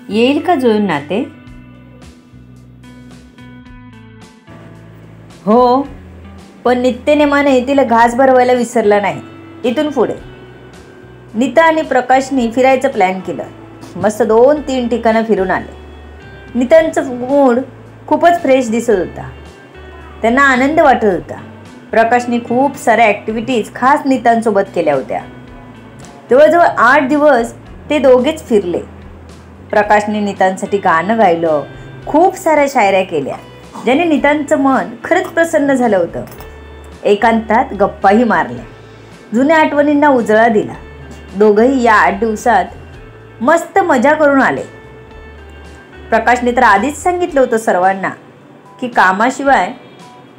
येईल का जुळून नाते? हो, पण नित्यनेमाने तिला घास भरवायला विसरला नाही. इथून पुढे नीता आणि प्रकाशनी फिरायचं प्लॅन केलं. मस्त 2-3 ठिकाणं फिरून आले. नितांचं मूड खूपच फ्रेश दिसत होता. त्यांना आनंद वाटत होता. प्रकाशने खूप साऱ्या ॲक्टिव्हिटीज खास नितांसोबत केल्या होत्या. जवळजवळ 8 दिवस ते दोघेच फिरले. प्रकाशने नितांसाठी गाणं गायलं, खूप साऱ्या शायऱ्या केल्या, ज्याने नितांचं मन खरंच प्रसन्न झालं होतं. एकांतात गप्पाही मारल्या, जुन्या आठवणींना उजाळा दिला. दोघंही या 8 दिवसात मस्त मजा करून आले. प्रकाशने तर आधीच सांगितलं होतं सर्वांना की कामाशिवाय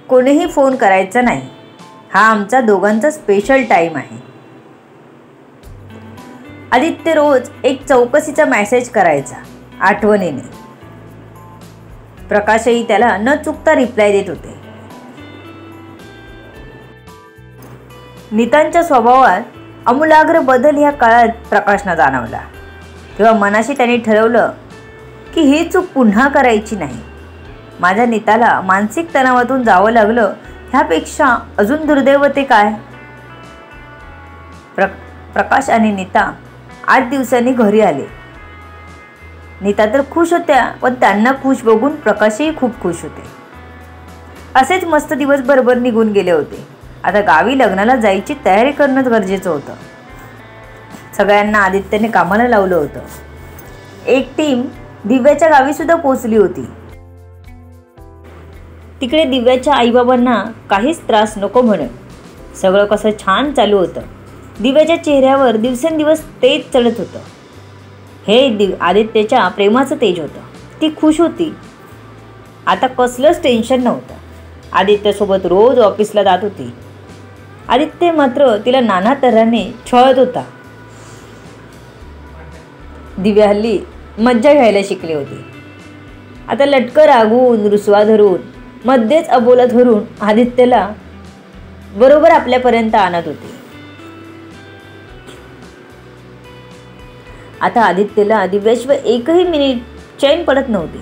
कोणीही फोन करायचा नाही. हा आमचा दोघांचा स्पेशल टाईम आहे. आदित्य रोज एक चौकशीचा मेसेज करायचा आठवणीने. प्रकाशही त्याला न चुकता रिप्लाय देत होते. नितांच्या स्वभावात आमूलाग्र बदल ह्या काळात प्रकाशना जाणवला. तेव्हा मनाशी त्याने ठरवलं की ही चूक पुन्हा करायची नाही. माझ्या नीताला मानसिक तणावातून जावं लागलं ह्यापेक्षा अजून दुर्दैव ते काय. प्रकाश आणि नीता 8 दिवसांनी घरी आले. नीता तर खुश होत्या, पण त्यांना खुश बघून प्रकाशही खूप खुश होते. असेच मस्त दिवस बरोबर निघून गेले होते. आता गावी लग्नाला जायची तयारी करणं गरजेचं होतं. सगळ्यांना आदित्यने कामाला लावलं होतं. एक टीम दिव्याच्या गावी सुद्धा पोहोचली होती. तिकडे दिव्याच्या आईबाबांना काहीच त्रास नको म्हणत सगळं कसं छान चालू होतं. दिव्याच्या चेहऱ्यावर दिवसेंदिवस तेज चढत होतं. हे आदित्यच्या प्रेमाचं तेज होतं. ती खुश होती. आता कसलंच टेन्शन नव्हतं. आदित्यसोबत रोज ऑफिसला जात होती. आदित्य मात्र तिला नाना तऱ्हेने छळत होता. दिव्या हल्ली मज्जा घ्यायला शिकली होती. आता लटकं रागवून, रुसवा धरून, मध्येच अबोला धरून आदित्यला बरोबर आपल्यापर्यंत आणत होती. आता आदित्यला दिव्याशिवाय एकही मिनिट चैन पडत नव्हती.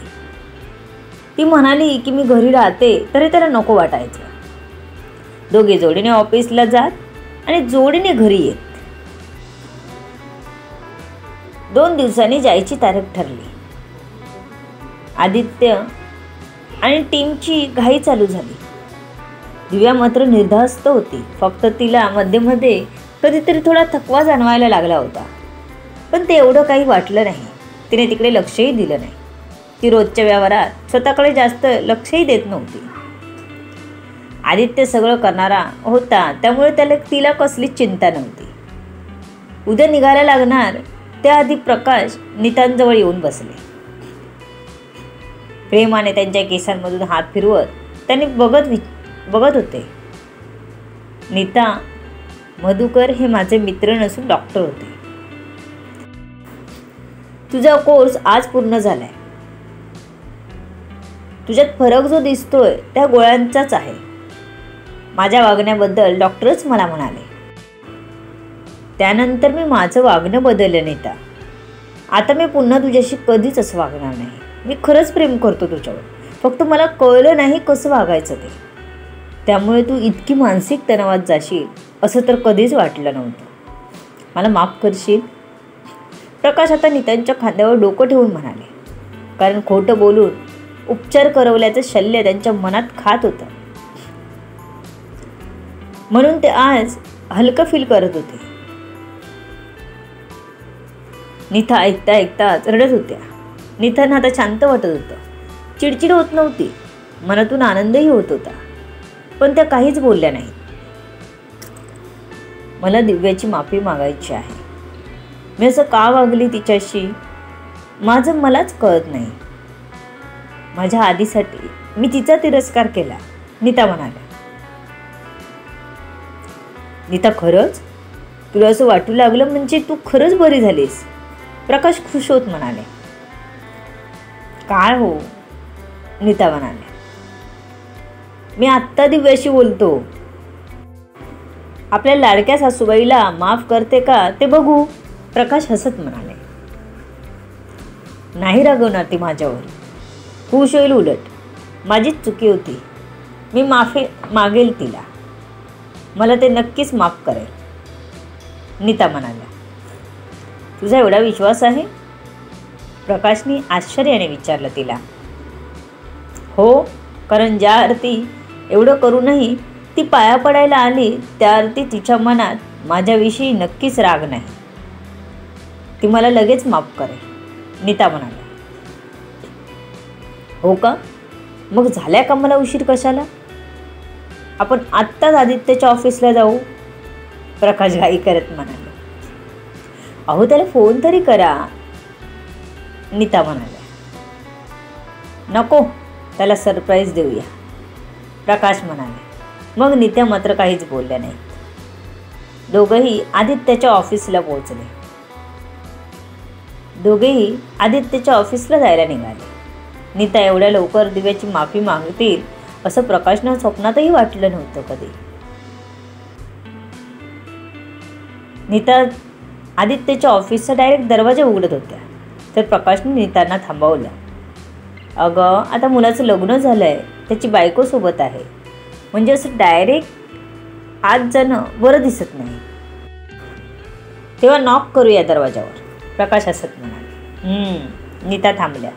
ती म्हणाली की मी घरी राहते तरी त्याला नको वाटायचं. दोघे जोडीने ऑफिसला जात आणि जोडीने घरी येत. 2 दिवसांनी जायची तारीख ठरली. आदित्य आणि टीमची घाई चालू झाली. दिव्या मात्र निर्धास्त होती. फक्त तिला मध्ये मध्ये कधीतरी थोडा थकवा जाणवायला लागला होता, पण ते एवढं काही वाटलं नाही. तिने तिकडे लक्षही दिलं नाही. ती रोजच्या व्यवहारात स्वतःकडे जास्त लक्षही देत नव्हती. आदित्य सगळं करणारा होता, त्यामुळे तिला कसलीच चिंता नव्हती. उद्या निघायला लागणार त्याआधी प्रकाश नीतांजवळ येऊन बसले. प्रेमाने त्यांच्या केसांमधून हात फिरवत त्यांनी बघत होते. नीता, मधुकर हे माझे मित्र नसून डॉक्टर होते. तुझा कोर्स आज पूर्ण झालाय. तुझ्यात फरक जो दिसतोय त्या गोळ्यांचाच आहे. माझ्या वागण्याबद्दल डॉक्टरच मला म्हणाले. त्यानंतर मी माझं वागणं बदललं नीता. आता मी पुन्हा तुझ्याशी कधीच असं वागणार नाही. मी खरंच प्रेम करतो तुझ्यावर. फक्त मला कळलं नाही कसं वागायचं ते. त्यामुळे तू इतकी मानसिक तणावात जाशील असं तर कधीच वाटलं नव्हतं. मला माफ करशील? प्रकाश आता नीतांच्या खांद्यावर डोकं ठेवून म्हणाले. कारण खोटं बोलून उपचार करवल्याचं शल्य त्यांच्या मनात खात होतं. म्हणून ते आज हलकं फील करत होते. नीता ऐकता ऐकताच रडत होत्या. नीतांना आता शांत वाटत होतं. चिडचिड होत नव्हती. मनातून आनंदही होत होता. पण त्या काहीच बोलल्या नाही. मला दिव्याची माफी मागायची आहे. मी असं का वागली तिच्याशी माझं मलाच कळत नाही. माझ्या आधीसाठी मी तिचा तिरस्कार केला, नीता म्हणाल्या. नीता, खरंच तुला असं वाटू लागलं म्हणजे तू खरंच बरी झालीस? प्रकाश खुश होत म्हणाले. काय हो, नीता म्हणाले. मी आत्ता दिव्याशी बोलतो. आपल्या लाडक्या सासूबाईला माफ करते का ते बघू, प्रकाश हसत म्हणाले. नाही रागवणार ती माझ्यावर, खुश होईल उलट. माझीच चुकी होती, मी माफी मागेल तिला, मला ते नक्कीच माफ करेल. नीता म्हणाल्या. तुझा एवढा विश्वास आहे? प्रकाशने आश्चर्याने विचारलं तिला. हो, कारण ज्या अर्थी एवढं करूनही ती पाया पडायला आली त्या अर्थी तिच्या मनात माझ्याविषयी नक्कीच राग नाही. ती मला लगेच माफ करेल. नीता म्हणाल्या. हो का? मग झाल्या का मला उशीर कशाला? आपण आत्ताच आदित्यच्या ऑफिसला जाऊ, प्रकाश घाई करत म्हणाले. अहो त्याला फोन तरी करा, नीता म्हणाल्या. नको, त्याला सरप्राईज देऊया, प्रकाश म्हणाले. मग नीता मात्र काहीच बोलल्या नाहीत. दोघेही आदित्यच्या ऑफिसला जायला निघाले. नीता एवढ्या लवकर दिव्याची माफी मागतील असं प्रकाशनं स्वप्नातही वाटलं नव्हतं कधी. नीता आदित्यच्या ऑफिसचा डायरेक्ट दरवाजा उघडत होत्या तर प्रकाशने नीतांना थांबवलं. अगं, आता मुलाचं लग्न झालं आहे, त्याची बायको सोबत आहे, म्हणजे असं डायरेक्ट आत जाणं बरं दिसत नाही. तेव्हा नॉक करूया दरवाजावर, प्रकाश हसत म्हणाले. नीता थांबल्या.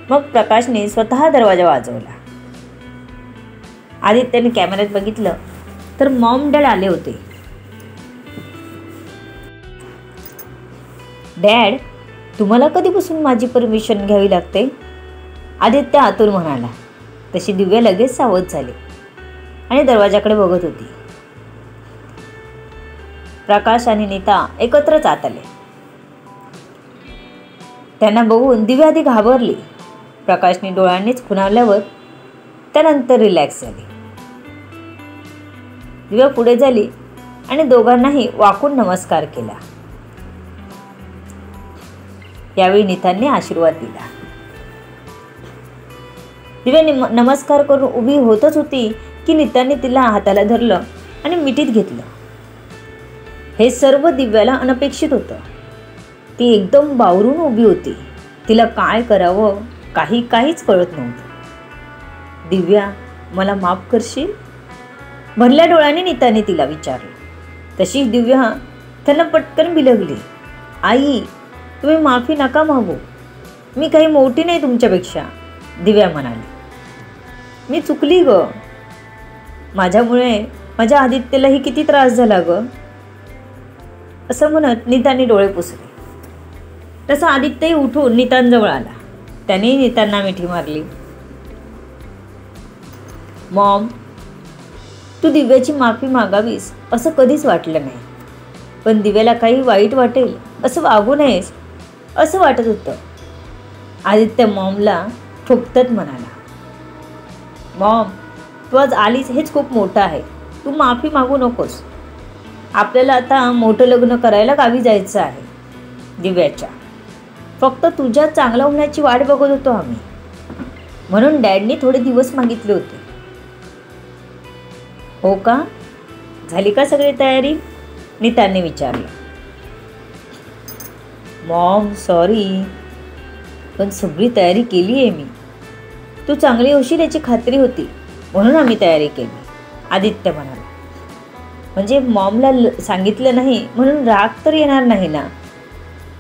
मग प्रकाशने स्वतः दरवाजा वाजवला. आदित्यने कॅमेऱ्यात बघितलं तर मॉम डॅड आले होते. डॅड, तुम्हाला कधीपासून माझी परमिशन घ्यावी लागते? आदित्य आतुर म्हणाला. तशी दिव्या लगेच सावध झाली आणि दरवाजाकडे बघत होती. प्रकाश आणि नीता एकत्रच आत आले. त्यांना बघून दिव्या आधी घाबरली. प्रकाशने डोळ्यांनीच खुणावल्यावर त्यानंतर रिलॅक्स झाली. दिव्या पुढे झाली आणि दोघांनाही वाकून नमस्कार केला. यावेळी नीतांनी आशीर्वाद दिला. दिव्या नमस्कार करून उभी होतच होती की नीतांनी तिला हाताला धरलं आणि मिठीत घेतलं. हे सर्व दिव्याला अनपेक्षित होतं. ती एकदम बावरून उभी होती. तिला काय करावं काहीच कळत नव्हतं. दिव्या, मला माफ करशील? भरल्या डोळ्याने नीताने तिला विचारलं. तशीच दिव्या त्यांना पटकन बिलगली. आई, तुम्ही माफी नका मागू, मी काही मोठी नाही तुमच्यापेक्षा, दिव्या म्हणाली. मी चुकली ग, माझ्यामुळे माझ्या आदित्यलाही किती त्रास झाला ग, असं म्हणत नीताने डोळे पुसले. तसा आदित्यही उठून नीतांजवळ आला. त्याने नीतांना मिठी मारली. मॉम, तू दिव्याची माफी मागावीस असं कधीच वाटलं नाही, पण दिव्याला काही वाईट वाटेल असं वागू नयेस असं वाटत होतं, आदित्य मॉमला ठोकतत म्हणाला. मॉम, तू आज आलीस हेच खूप मोठं आहे, तू माफी मागू नकोस. आपल्याला आता मोठं लग्न करायला गावी जायचं आहे दिव्याच्या. फक्त तुझ्या चांगलं होण्याची वाट बघत होतो आम्ही, म्हणून डॅडनी थोडे दिवस मागितले होते. हो का? झाली का सगळी तयारी? नीताने विचारलं. मॉम, सॉरी, पण सगळी तयारी केली आहे मी. तू चांगली होशील याची खात्री होती म्हणून आम्ही तयारी केली, आदित्य म्हणाला. म्हणजे मॉमला सांगितलं नाही म्हणून राग तर येणार नाही ना,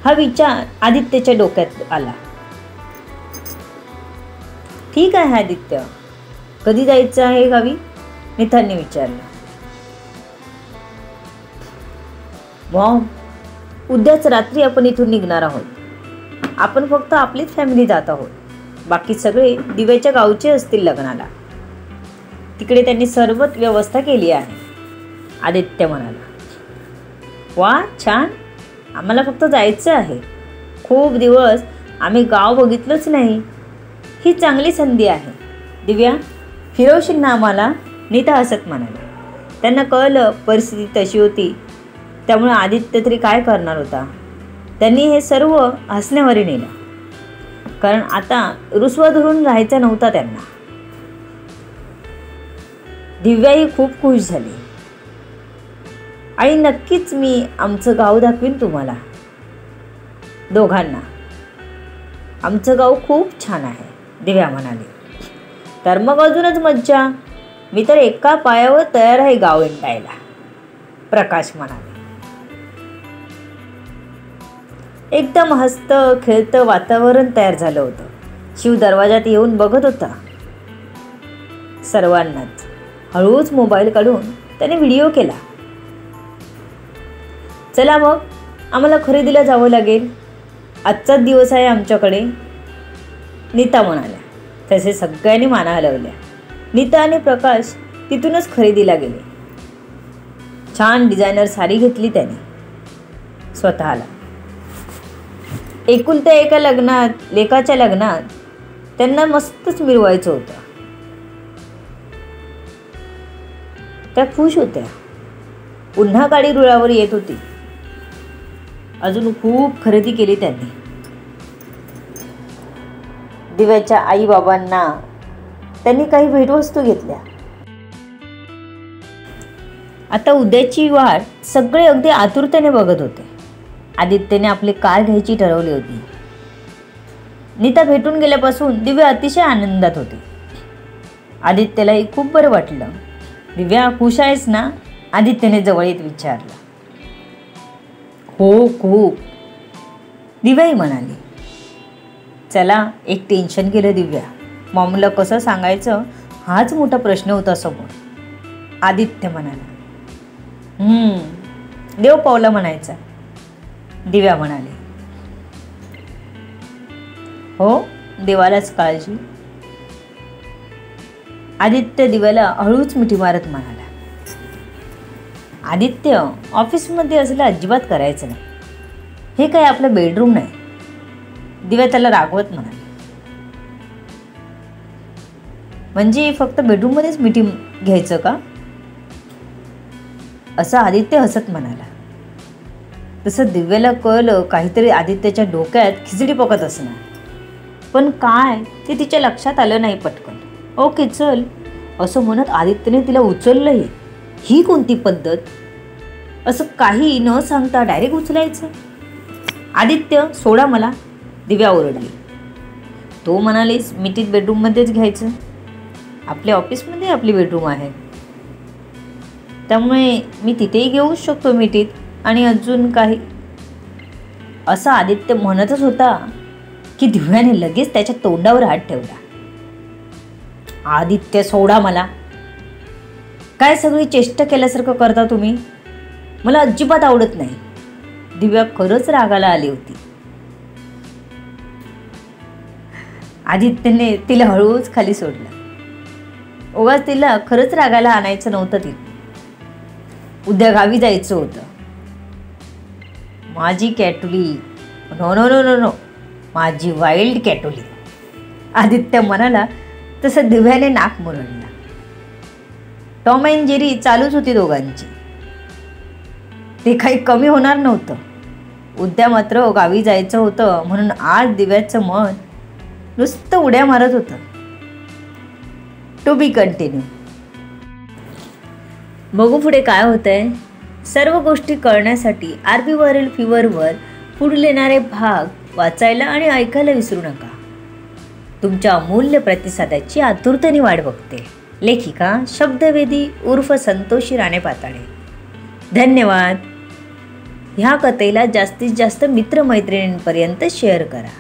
हा विचार आदित्यच्या डोक्यात आला. ठीक आहे आदित्य, कधी जायचं आहे गावी? नीताने विचारलं. मॉम, उद्याच रात्री आपण इथून निघणार आहोत. आपण फक्त आपलीच फॅमिली जात आहोत, बाकी सगळे दिव्याच्या गावचे असतील लग्नाला. तिकडे त्यांनी सर्वच व्यवस्था केली आहे, आदित्य म्हणाला. वा, छान, आम्हाला फक्त जायचं आहे. खूप दिवस आम्ही गाव बघितलंच नाही, ही चांगली संधी आहे. दिव्या, फिरवशील ना आम्हाला? नीता हसत म्हणाली. त्यांना कळलं परिस्थिती तशी होती, त्यामुळे आदित्य तरी काय करणार होता. त्यांनी हे सर्व हसण्यावर नेलं, कारण आता रुसवा धरून राहायचा नव्हता त्यांना. दिव्याही खूप खुश झाली. आई, नक्कीच मी आमचं गाव दाखवीन तुम्हाला दोघांना. आमचं गाव खूप छान आहे, दिव्या म्हणाली. तर मग अजूनच मज्जा. मी तर एका पायावर तयार आहे गाव इंटायला, प्रकाश म्हणाले. एकदम हसतं खेळतं वातावरण तयार झालं होतं. शिव दरवाजात येऊन बघत होता सर्वांनाच. हळूच मोबाईल काढून त्याने व्हिडिओ केला. चला मग, आम्हाला खरेदीला जावं लागेल, आजचाच दिवस आहे आमच्याकडे, नीता म्हणाल्या. तसे सगळ्यांनी माना हलवल्या. नीता आणि प्रकाश तिथूनच खरेदीला गेले. छान डिझायनर साडी घेतली त्याने स्वतःला. एकुलत्या एका लेकाच्या लग्नात त्यांना मस्तच मिरवायचं होतं. त्या खुश होत्या. पुन्हा गाडी रुळावर येत होती. अजून खूप खरेदी केली त्यांनी. दिव्याच्या आई बाबांना त्यांनी काही भेटवस्तू घेतल्या. आता उद्याची वाट सगळे अगदी आतुरतेने बघत होते. आदित्यने आपली कार घ्यायची ठरवली होती. नीता भेटून गेल्यापासून दिव्या अतिशय आनंदात होती. आदित्यलाही खूप बरं वाटलं. दिव्या, खुश आहेस ना? आदित्यने जवळ येत विचारलं. हो, खूप, दिव्याही म्हणाली. चला, एक टेन्शन गेलं दिव्या. मॉमला कसं सांगायचं हाच मोठा प्रश्न होता समोर, आदित्य म्हणाला. देव पावला म्हणायचा, दिव्या म्हणाली. हो, देवालाच काळजी, आदित्य दिव्याला हळूच मिठी मारत म्हणाला. आदित्य, ऑफिसमध्ये असलं अजिबात करायचं नाही. हे काय आपलं बेडरूम नाही, दिव्या त्याला रागवत म्हणाली. म्हणजे फक्त बेडरूममध्येच मिठी घ्यायचं का? असं आदित्य हसत म्हणाला. तसं दिव्याला कळलं काहीतरी आदित्यच्या डोक्यात खिचडी पकत असणार. पण काय ते तिच्या लक्षात आलं नाही पटकन. ओके चल, असं म्हणत आदित्यने तिला उचललंही. ही कोणती पद्धत? असं काही न सांगता डायरेक्ट उचलायचं? आदित्य, सोडा मला, दिव्या ओरडली. तो म्हणालीस मिठीत बेडरूममध्येच घ्यायचं. आपल्या ऑफिसमध्ये आपली बेडरूम आहे, त्यामुळे मी तिथेही घेऊच शकतो मिठीत. आणि अजून काही, असं आदित्य म्हणतच होता की दिव्याने लगेच त्याच्या तोंडावर हात ठेवला. आदित्य, सोडा मला. काय सगळी चेष्टा केल्यासारखं करता तुम्ही? मला अजिबात आवडत नाही. दिव्या खरंच रागाला आली होती. आदित्यने तिला हळूच खाली सोडलं. उगाच तिला खरंच रागाला आणायचं नव्हतं. तिला उद्या गावी जायचं होतं. माझी कॅटुली, no no no no no, माझी वाईल्ड कॅटुली, आदित्य म्हणाला. तसं दिव्याने नाक मुरडला. टॉम अँड जेरी चालूच होती दोघांची. ते काही कमी होणार नव्हतं. उद्या मात्र गावी जायचं होतं म्हणून आज दिव्याचं मन नुसतं उड्या मारत होतं. To be continue. बघू पुढे काय होतंय. सर्व गोष्टी कळण्यासाठी RP व्हायरल फीवरवर पुढील येणारे भाग वाचायला आणि ऐकायला विसरू नका. तुमच्या अमूल्य प्रतिसादाची आतुरतेने वाट बघते. लेखिका शब्दवेदी उर्फ संतोषी राणे पाताळे. धन्यवाद. ह्या कथेला जास्तीत जास्त मित्रमैत्रिणींपर्यंत शेअर करा.